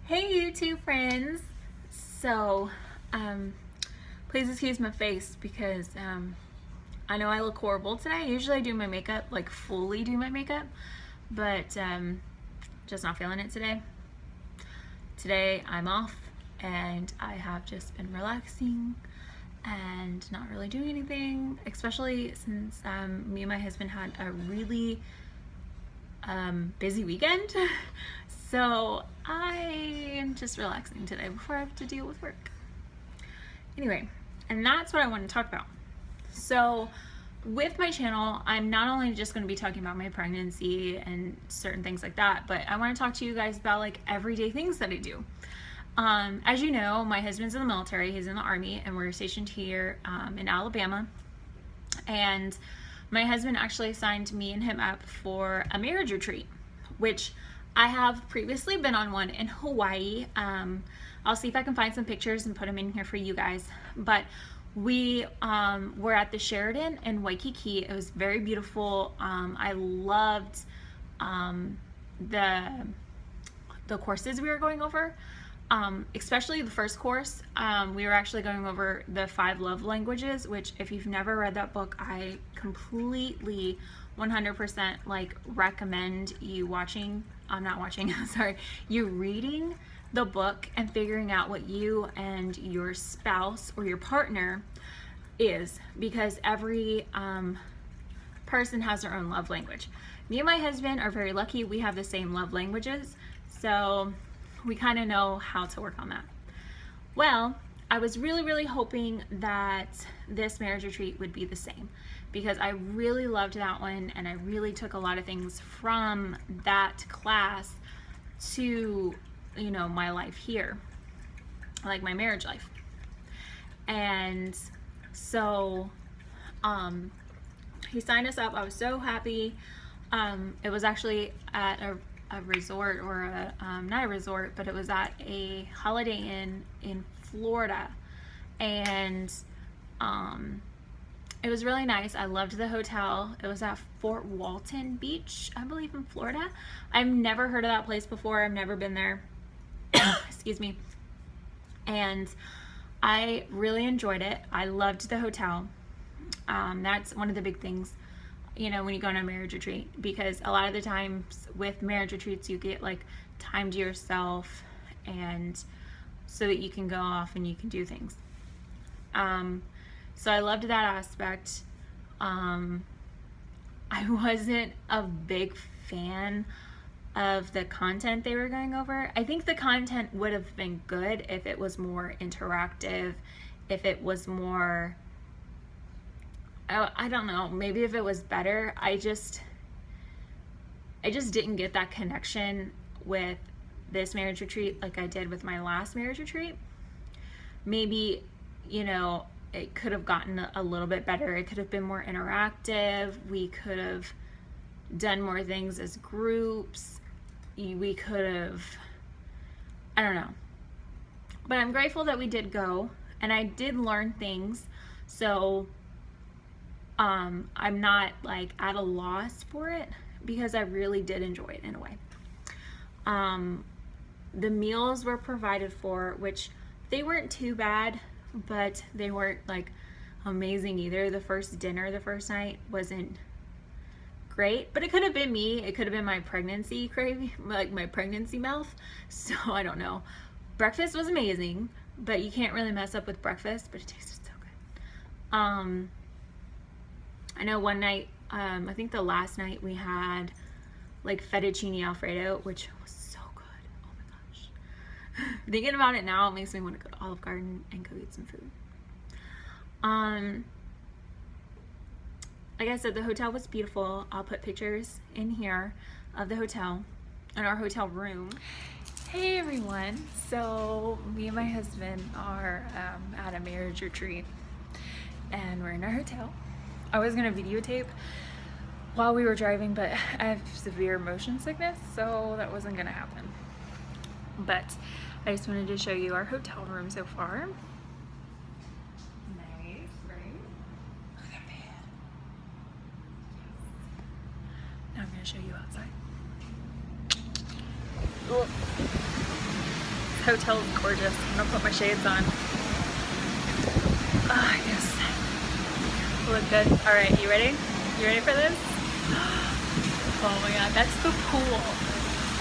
Hey YouTube friends! So, please excuse my face because I know I look horrible today. Usually I do my makeup, like fully do my makeup, but just not feeling it today. Today I'm off and I have just been relaxing and not really doing anything, especially since me and my husband had a really busy weekend. So I am just relaxing today before I have to deal with work. Anyway, and that's what I want to talk about. So with my channel, I'm not only just going to be talking about my pregnancy and certain things like that, but I want to talk to you guys about like everyday things that I do. As you know, my husband's in the military, he's in the Army, and we're stationed here in Alabama. And my husband actually signed me and him up for a marriage retreat, which I have previously been on one in Hawaii. I'll see if I can find some pictures and put them in here for you guys. But we were at the Sheraton in Waikiki. It was very beautiful. I loved the courses we were going over. Especially the first course. We were actually going over the 5 love languages, which if you've never read that book, I completely 100% like recommend you you reading the book and figuring out what you and your spouse or your partner is, because every person has their own love language. Me and my husband are very lucky. We have the same love languages, so we kind of know how to work on that. Well, I was really hoping that this marriage retreat would be the same, because I really loved that one and I really took a lot of things from that class to, you know, my life here, like my marriage life. And so he signed us up. I was so happy. It was actually at a resort, or a not a resort, but it was at a Holiday Inn in Florida, and it was really nice. I loved the hotel. It was at Fort Walton Beach, I believe, in Florida. I've never heard of that place before. I've never been there. Excuse me. And I really enjoyed it. I loved the hotel. That's one of the big things, you know, when you go on a marriage retreat, because a lot of the times with marriage retreats you get like time to yourself, and so that you can go off and you can do things. So I loved that aspect. I wasn't a big fan of the content they were going over. I think the content would have been good if it was more interactive, if it was more, I don't know, maybe if it was better. I just didn't get that connection with this marriage retreat like I did with my last marriage retreat. Maybe, you know, it could have gotten a little bit better. It could have been more interactive. We could have done more things as groups. We could have, I don't know. But I'm grateful that we did go, and I did learn things. So I'm not like at a loss for it, because I really did enjoy it in a way. The meals were provided for, which they weren't too bad, but they weren't like amazing either. The first dinner the first night wasn't great, but it could have been me. It could have been my pregnancy craving, like my pregnancy mouth. So I don't know. Breakfast was amazing, but you can't really mess up with breakfast, but it tasted so good. I know one night, I think the last night, we had like fettuccine alfredo, which was so good. Oh my gosh. Thinking about it now, it makes me want to go to Olive Garden and go eat some food. Like I said, the hotel was beautiful. I'll put pictures in here of the hotel and our hotel room. Hey everyone. So me and my husband are at a marriage retreat, and we're in our hotel. I was gonna videotape while we were driving, but I have severe motion sickness, so that wasn't gonna happen. But I just wanted to show you our hotel room so far. Nice, right? Look at that bed. Now I'm gonna show you outside. Oh. hotel is gorgeous. I'm gonna put my shades on. Ah, yes. Look good. All right, you ready? You ready for this? Oh my God, that's the pool.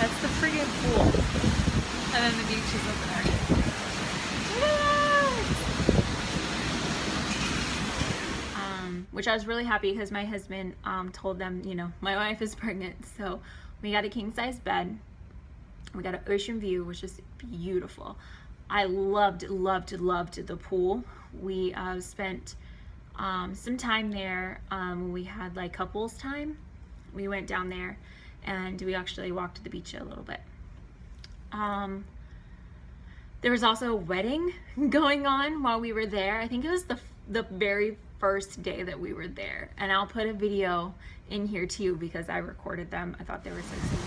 That's the freaking pool. And then the beach is over there. Which I was really happy because my husband told them, you know, my wife is pregnant, so we got a king size bed. We got an ocean view, which is beautiful. I loved the pool. We spent some time there. We had like couples time. We went down there and we actually walked to the beach a little bit. There was also a wedding going on while we were there. I think it was the very first day that we were there, and I'll put a video in here too because I recorded them. I thought they were so sweet.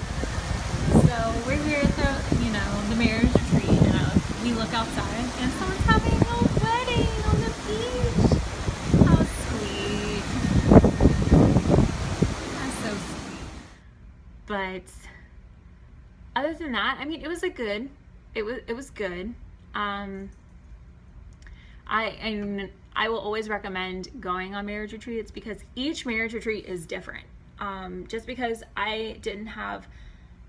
So we're here at the, you know, the marriage retreat, and we look outside and someone's having a wedding on the beach. How sweet. That's so sweet. But other than that, I mean, it was good. I will always recommend going on marriage retreats because each marriage retreat is different. Just because I didn't have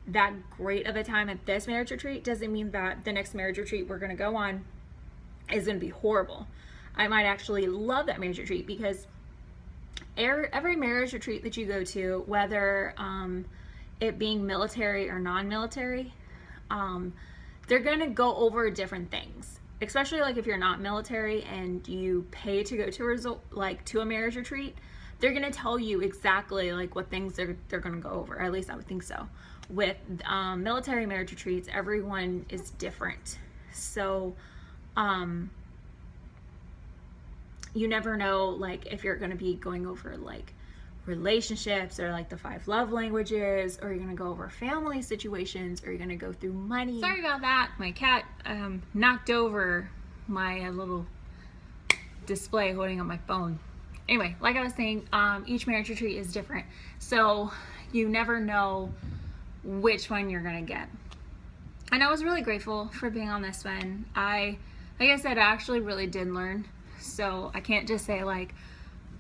that great of a time at this marriage retreat doesn't mean that the next marriage retreat we're going to go on is going to be horrible. I might actually love that marriage retreat because every marriage retreat that you go to, whether it being military or non-military, they're going to go over different things. Especially like if you're not military and you pay to go to a marriage retreat, they're gonna tell you exactly like what things they're gonna go over. At least I would think so. With military marriage retreats, everyone is different, so you never know like if you're gonna be going over like relationships or like the 5 love languages, or you're gonna go over family situations, or you're gonna go through money. Sorry about that. My cat knocked over my little display holding up my phone. Anyway, like I was saying, each marriage retreat is different, so you never know which one you're gonna get. And I was really grateful for being on this one. Like I said, I actually really did learn, so I can't just say like,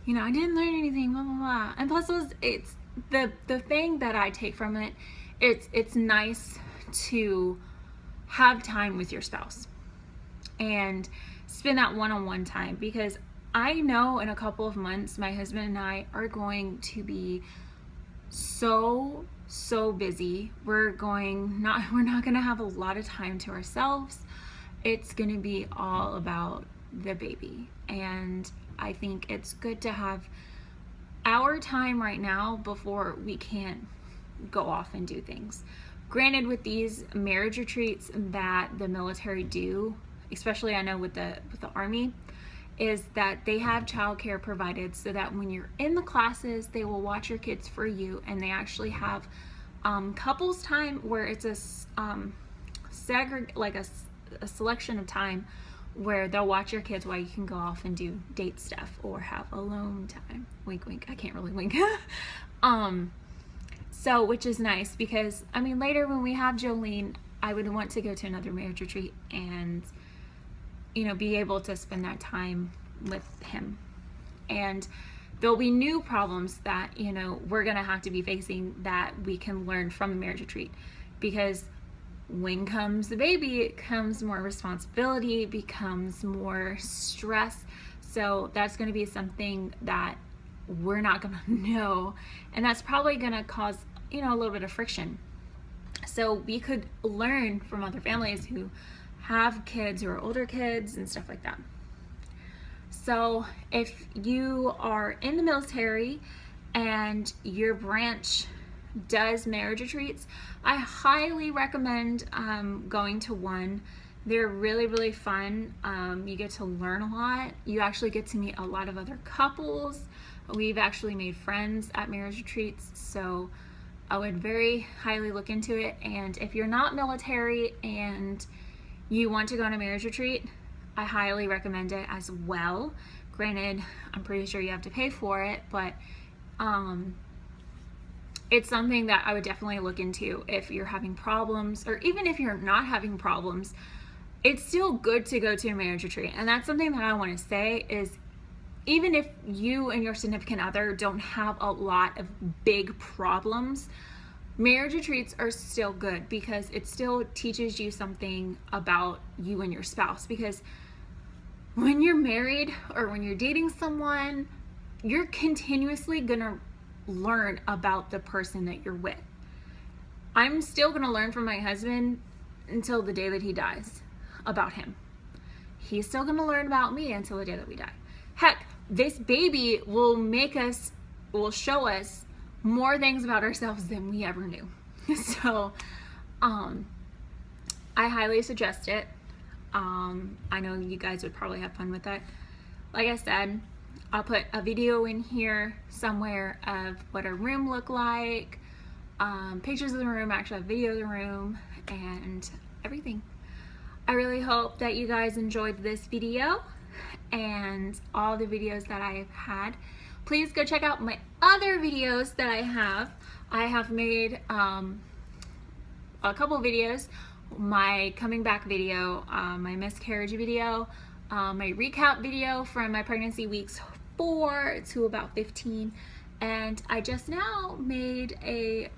you know, I didn't learn anything, blah, blah, blah. And plus it's the thing that I take from it, it's nice to have time with your spouse and spend that one-on-one time, because I know in a couple of months, my husband and I are going to be so busy. We're not going to have a lot of time to ourselves. It's going to be all about the baby. And I think it's good to have our time right now before we can't go off and do things. Granted, with these marriage retreats that the military do, especially I know with the Army, is that they have childcare provided so that when you're in the classes, they will watch your kids for you, and they actually have couples time where it's a selection of time where they'll watch your kids while you can go off and do date stuff or have alone time. Wink, wink. I can't really wink. So, which is nice because, I mean, later when we have Jolene, I would want to go to another marriage retreat and, you know, be able to spend that time with him. And there'll be new problems that, you know, we're going to have to be facing that we can learn from the marriage retreat, because when comes the baby, it comes more responsibility, becomes more stress. So that's going to be something that we're not going to know, and that's probably going to cause, you know, a little bit of friction. So we could learn from other families who have kids who are older kids and stuff like that. So if you are in the military and your branch does marriage retreats, I highly recommend going to one. They're really fun. You get to learn a lot. You actually get to meet a lot of other couples. We've actually made friends at marriage retreats, so I would very highly look into it. And if you're not military and you want to go on a marriage retreat, I highly recommend it as well. Granted, I'm pretty sure you have to pay for it, but it's something that I would definitely look into if you're having problems, or even if you're not having problems. it's still good to go to a marriage retreat. And that's something that I want to say is, even if you and your significant other don't have a lot of big problems, marriage retreats are still good because it still teaches you something about you and your spouse. Because when you're married or when you're dating someone, you're continuously gonna learn about the person that you're with. I'm still gonna learn from my husband until the day that he dies about him. He's still gonna learn about me until the day that we die. Heck, this baby will show us more things about ourselves than we ever knew. So, I highly suggest it. I know you guys would probably have fun with it. Like I said, I'll put a video in here somewhere of what our room looked like, pictures of the room, actually a video of the room, and everything. I really hope that you guys enjoyed this video and all the videos that I've had. Please go check out my other videos that I have. I have made a couple videos. My coming back video, my miscarriage video, my recap video from my pregnancy weeks 4 to about 15, and I just now made a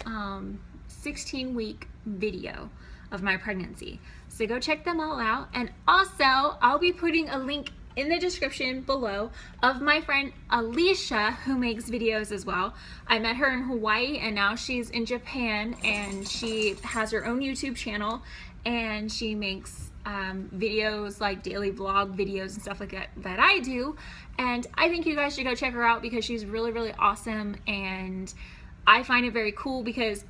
16-week video of my pregnancy. So go check them all out. And also, I'll be putting a link in the description below of my friend Alicia, who makes videos as well. I met her in Hawaii and now she's in Japan, and she has her own YouTube channel, and she makes videos like daily vlog videos and stuff like that I do. And I think you guys should go check her out because she's really, really awesome. And I find it very cool because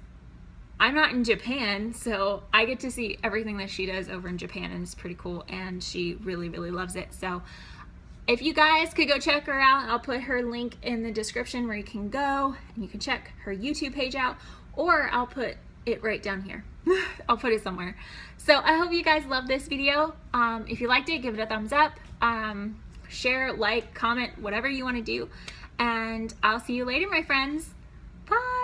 I'm not in Japan, so I get to see everything that she does over in Japan, and it's pretty cool, and she really, really loves it. So if you guys could go check her out, I'll put her link in the description where you can go and you can check her YouTube page out, or I'll put it right down here. I'll put it somewhere. So I hope you guys love this video. If you liked it, give it a thumbs up, share, like, comment, whatever you want to do, and I'll see you later, my friends. Bye.